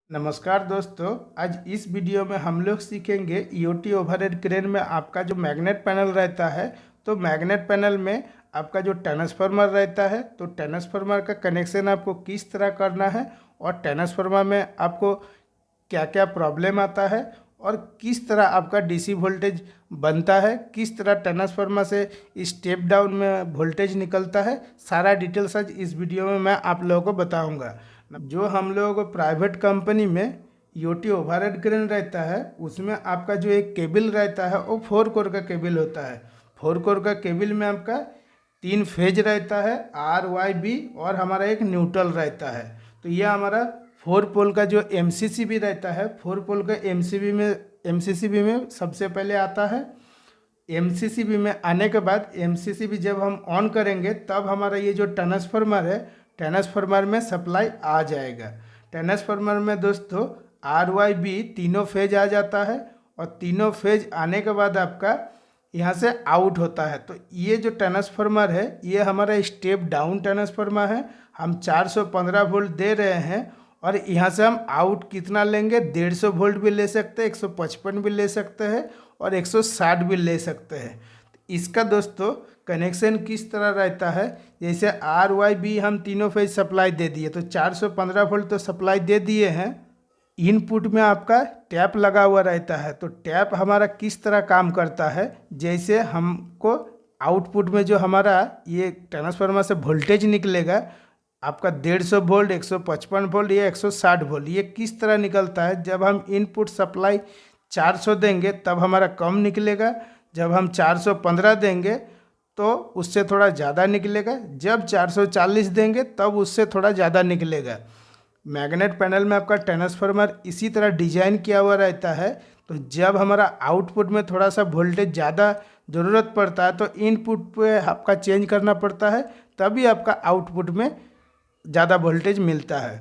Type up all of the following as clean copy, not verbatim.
नमस्कार दोस्तों, आज इस वीडियो में हम लोग सीखेंगे ईओटी ओवरहेड क्रेन में आपका जो मैग्नेट पैनल रहता है। तो मैग्नेट पैनल में आपका जो ट्रांसफार्मर रहता है, तो ट्रांसफार्मर का कनेक्शन आपको किस तरह करना है और ट्रांसफार्मर में आपको क्या क्या प्रॉब्लम आता है और किस तरह आपका डीसी वोल्टेज बनता है, किस तरह ट्रांसफार्मर से स्टेप डाउन में वोल्टेज निकलता है, सारा डिटेल्स आज इस वीडियो में मैं आप लोगों को बताऊंगा। जो हम लोगों को प्राइवेट कंपनी में ईओटी ओवरहेड क्रेन रहता है, उसमें आपका जो एक केबल रहता है वो 4 कोर का केबल होता है। 4 कोर का केबल में आपका 3 फेज रहता है, RYB, और हमारा एक न्यूट्रल रहता है। तो यह हमारा 4 पोल का जो MCCB रहता है, 4 पोल का MCCB में सबसे पहले आता है। MCCB में आने के बाद MCCB जब हम ऑन करेंगे तब हमारा ये जो ट्रांसफार्मर है, ट्रांसफार्मर में सप्लाई आ जाएगा। ट्रांसफार्मर में दोस्तों RYB तीनों फेज आ जाता है और तीनों फेज आने के बाद आपका यहाँ से आउट होता है। तो ये जो ट्रांसफार्मर है ये हमारा स्टेप डाउन ट्रांसफार्मर है। हम 415 वोल्ट दे रहे हैं और यहाँ से हम आउट कितना लेंगे, 150 वोल्ट भी ले सकते हैं, 155 भी ले सकते हैं और 160 भी ले सकते हैं। इसका दोस्तों कनेक्शन किस तरह रहता है, जैसे RYB हम तीनों फेज सप्लाई दे दिए, तो 415 वोल्ट तो सप्लाई दे दिए हैं। इनपुट में आपका टैप लगा हुआ रहता है। तो टैप हमारा किस तरह काम करता है, जैसे हमको आउटपुट में जो हमारा ये ट्रांसफार्मर से वोल्टेज निकलेगा आपका 150 वोल्ट, 155 वोल्ट या 160 वोल्ट, ये किस तरह निकलता है। जब हम इनपुट सप्लाई 400 देंगे तब हमारा कम निकलेगा, जब हम 415 देंगे तो उससे थोड़ा ज़्यादा निकलेगा, जब 440 देंगे तब उससे थोड़ा ज़्यादा निकलेगा। मैग्नेट पैनल में आपका ट्रांसफार्मर इसी तरह डिजाइन किया हुआ रहता है। तो जब हमारा आउटपुट में थोड़ा सा वोल्टेज ज़्यादा ज़रूरत पड़ता है तो इनपुट पे आपका चेंज करना पड़ता है, तभी आपका आउटपुट में ज़्यादा वोल्टेज मिलता है।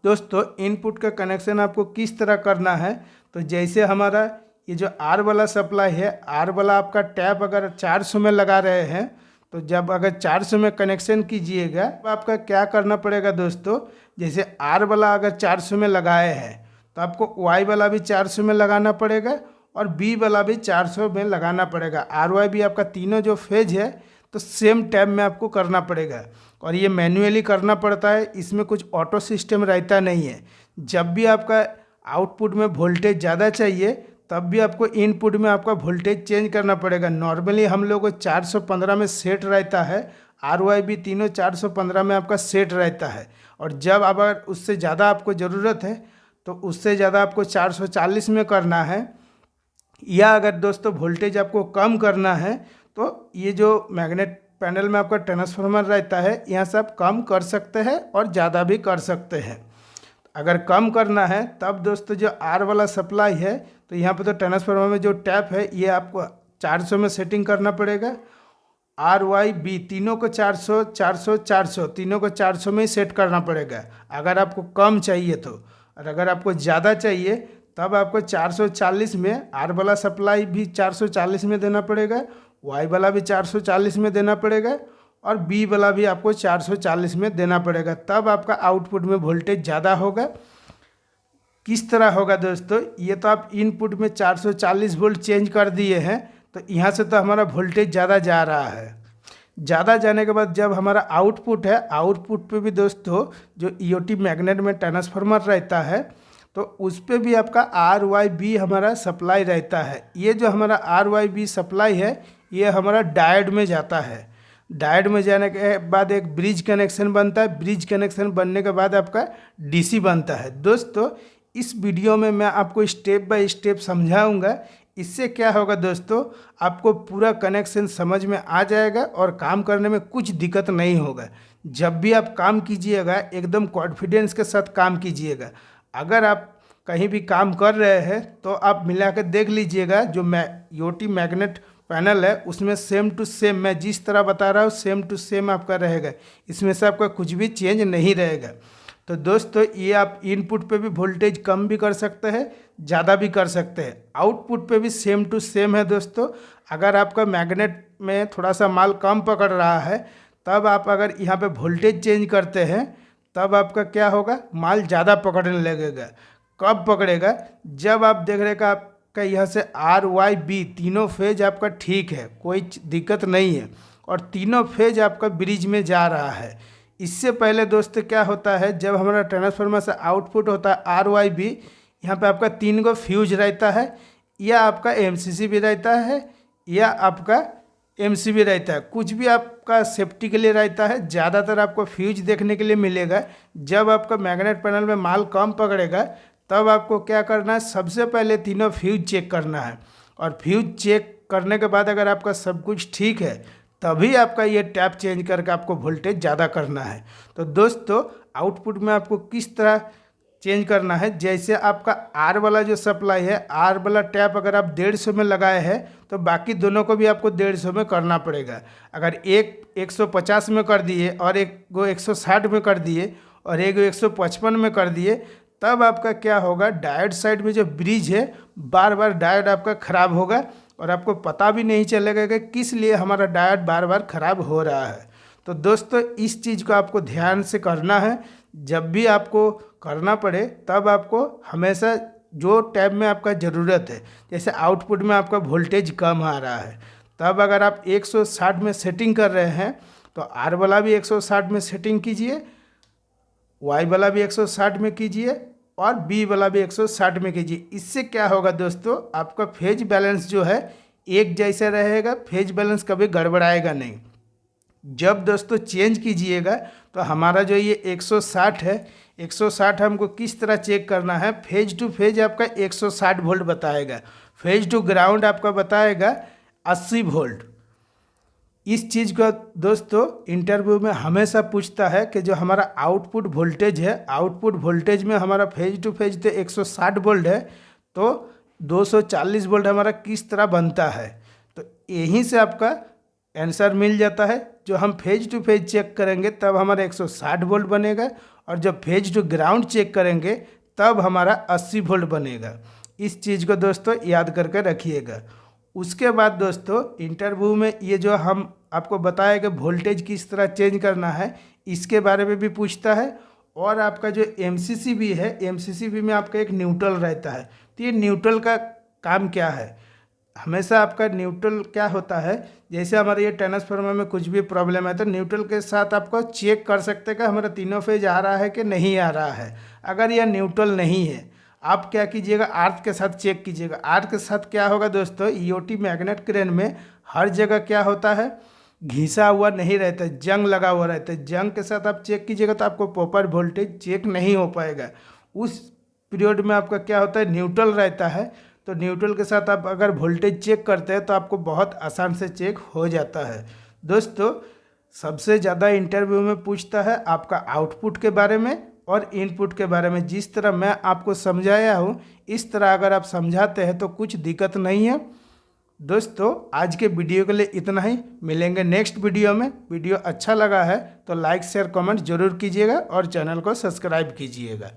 दोस्तों इनपुट का कनेक्शन आपको किस तरह करना है, तो जैसे हमारा ये जो R वाला सप्लाई है, R वाला आपका टैप अगर 400 में लगा रहे हैं, तो जब अगर 400 में कनेक्शन कीजिएगा तो आपका क्या करना पड़ेगा दोस्तों, जैसे R वाला अगर 400 में लगाए हैं तो आपको Y वाला भी 400 में लगाना पड़ेगा और B वाला भी 400 में लगाना पड़ेगा। RYB आपका तीनों जो फेज है तो सेम टाइम में आपको करना पड़ेगा और ये मैन्युअली करना पड़ता है, इसमें कुछ ऑटो सिस्टम रहता नहीं है। जब भी आपका आउटपुट में वोल्टेज ज़्यादा चाहिए तब भी आपको इनपुट में आपका वोल्टेज चेंज करना पड़ेगा। नॉर्मली हम लोग को 415 में सेट रहता है, RYB तीनों 415 में आपका सेट रहता है, और जब अगर उससे ज़्यादा आपको ज़रूरत है तो उससे ज़्यादा आपको 440 में करना है, या अगर दोस्तों वोल्टेज आपको कम करना है तो ये जो मैग्नेट पैनल में आपका ट्रांसफार्मर रहता है यहाँ से आप कम कर सकते हैं और ज़्यादा भी कर सकते हैं। अगर कम करना है तब दोस्तों जो R वाला सप्लाई है, तो यहाँ पे तो ट्रांसफार्मर में जो टैप है ये आपको 400 में सेटिंग करना पड़ेगा। RYB तीनों को 400 400 400 तीनों को 400 में ही सेट करना पड़ेगा अगर आपको कम चाहिए तो, और अगर आपको ज़्यादा चाहिए तब आपको 440 में R वाला सप्लाई भी 440 में देना पड़ेगा, Y वाला भी 440 में देना पड़ेगा और B वाला भी आपको 440 में देना पड़ेगा, तब आपका आउटपुट में वोल्टेज ज़्यादा होगा। किस तरह होगा दोस्तों, ये तो आप इनपुट में 440 वोल्ट चेंज कर दिए हैं, तो यहाँ से तो हमारा वोल्टेज ज़्यादा जा रहा है। ज़्यादा जाने के बाद जब हमारा आउटपुट है, आउटपुट पे भी दोस्तों जो ईओटी मैग्नेट में ट्रांसफार्मर रहता है तो उस पर भी आपका RYB हमारा सप्लाई रहता है। ये जो हमारा RYB सप्लाई है ये हमारा डायोड में जाता है। डायोड में जाने के बाद एक ब्रिज कनेक्शन बनता है, ब्रिज कनेक्शन बनने के बाद आपका DC बनता है। दोस्तों इस वीडियो में मैं आपको स्टेप बाय स्टेप समझाऊंगा, इससे क्या होगा दोस्तों, आपको पूरा कनेक्शन समझ में आ जाएगा और काम करने में कुछ दिक्कत नहीं होगा। जब भी आप काम कीजिएगा एकदम कॉन्फिडेंस के साथ काम कीजिएगा। अगर आप कहीं भी काम कर रहे हैं तो आप मिला कर देख लीजिएगा, जो ईओटी मैग्नेट पैनल है उसमें सेम टू सेम मैं जिस तरह बता रहा हूँ सेम टू सेम आपका रहेगा, इसमें से आपका कुछ भी चेंज नहीं रहेगा। तो दोस्तों ये आप इनपुट पे भी वोल्टेज कम भी कर सकते हैं, ज़्यादा भी कर सकते हैं, आउटपुट पे भी सेम टू सेम है। दोस्तों अगर आपका मैग्नेट में थोड़ा सा माल कम पकड़ रहा है तब आप अगर यहाँ पे वोल्टेज चेंज करते हैं तब आपका क्या होगा, माल ज़्यादा पकड़ने लगेगा। कब पकड़ेगा, जब आप देख रहे का आपका यहाँ से RYB तीनों फेज आपका ठीक है, कोई दिक्कत नहीं है और तीनों फेज आपका ब्रिज में जा रहा है। इससे पहले दोस्तों क्या होता है, जब हमारा ट्रांसफार्मर से आउटपुट होता है RYB, यहाँ पे आपका 3 गो फ्यूज रहता है, या आपका MCC भी रहता है, या आपका MCB रहता है, कुछ भी आपका सेफ्टी के लिए रहता है। ज़्यादातर आपको फ्यूज देखने के लिए मिलेगा। जब आपका मैग्नेट पैनल में माल कम पकड़ेगा तब आपको क्या करना है, सबसे पहले तीनों फ्यूज चेक करना है और फ्यूज चेक करने के बाद अगर आपका सब कुछ ठीक है तभी आपका ये टैप चेंज करके आपको वोल्टेज ज़्यादा करना है। तो दोस्तों आउटपुट में आपको किस तरह चेंज करना है, जैसे आपका R वाला जो सप्लाई है, R वाला टैप अगर आप 150 में लगाए हैं तो बाकी दोनों को भी आपको 150 में करना पड़ेगा। अगर एक 150 में कर दिए और एक को 160 में कर दिए और एक 155 में कर दिए, तब आपका क्या होगा, डायोड साइड में जो ब्रिज है बार बार डायोड आपका ख़राब होगा और आपको पता भी नहीं चलेगा कि किस लिए हमारा डायोड बार बार ख़राब हो रहा है। तो दोस्तों इस चीज़ को आपको ध्यान से करना है। जब भी आपको करना पड़े तब आपको हमेशा जो टैब में आपका ज़रूरत है, जैसे आउटपुट में आपका वोल्टेज कम आ रहा है, तब अगर आप 160 में सेटिंग कर रहे हैं तो R वाला भी 160 में सेटिंग कीजिए, Y वाला भी 160 में कीजिए और B वाला भी 160 में कीजिए। इससे क्या होगा दोस्तों, आपका फेज बैलेंस जो है एक जैसा रहेगा, फेज बैलेंस कभी गड़बड़ाएगा नहीं। जब दोस्तों चेंज कीजिएगा तो हमारा जो ये 160 है, 160 हमको किस तरह चेक करना है, फेज टू फेज आपका 160 वोल्ट बताएगा, फेज टू ग्राउंड आपका बताएगा 80 वोल्ट। इस चीज़ को दोस्तों इंटरव्यू में हमेशा पूछता है कि जो हमारा आउटपुट वोल्टेज है, आउटपुट वोल्टेज में हमारा फेज टू फेज तो 160 वोल्ट है, तो 240 वोल्ट हमारा किस तरह बनता है। तो यहीं से आपका आंसर मिल जाता है। जो हम फेज टू फेज चेक करेंगे तब हमारा 160 वोल्ट बनेगा और जब फेज टू ग्राउंड चेक करेंगे तब हमारा 80 वोल्ट बनेगा। इस चीज़ को दोस्तों याद करके रखिएगा। उसके बाद दोस्तों इंटरव्यू में ये जो हम आपको बताया कि वोल्टेज किस तरह चेंज करना है, इसके बारे में भी पूछता है। और आपका जो MCC भी है, MCC भी में आपका एक न्यूट्रल रहता है। तो ये न्यूट्रल का काम क्या है, हमेशा आपका न्यूट्रल क्या होता है, जैसे हमारे ये ट्रांसफार्मर में कुछ भी प्रॉब्लम है तो न्यूट्रल के साथ आपको चेक कर सकते हैं कि हमारा तीनों फेज आ रहा है कि नहीं आ रहा है। अगर यह न्यूट्रल नहीं है, आप क्या कीजिएगा, अर्थ के साथ चेक कीजिएगा। अर्थ के साथ क्या होगा दोस्तों, EOT मैग्नेट क्रेन में हर जगह क्या होता है, घिसा हुआ नहीं रहता है, जंग लगा हुआ रहता है। जंग के साथ आप चेक कीजिएगा तो आपको प्रॉपर वोल्टेज चेक नहीं हो पाएगा। उस पीरियड में आपका क्या होता है, न्यूट्रल रहता है। तो न्यूट्रल के साथ आप अगर वोल्टेज चेक करते हैं तो आपको बहुत आसान से चेक हो जाता है। दोस्तों सबसे ज़्यादा इंटरव्यू में पूछता है आपका आउटपुट के बारे में और इनपुट के बारे में। जिस तरह मैं आपको समझाया हूँ इस तरह अगर आप समझाते हैं तो कुछ दिक्कत नहीं है। दोस्तों आज के वीडियो के लिए इतना ही, मिलेंगे नेक्स्ट वीडियो में। वीडियो अच्छा लगा है तो लाइक शेयर कमेंट जरूर कीजिएगा और चैनल को सब्सक्राइब कीजिएगा।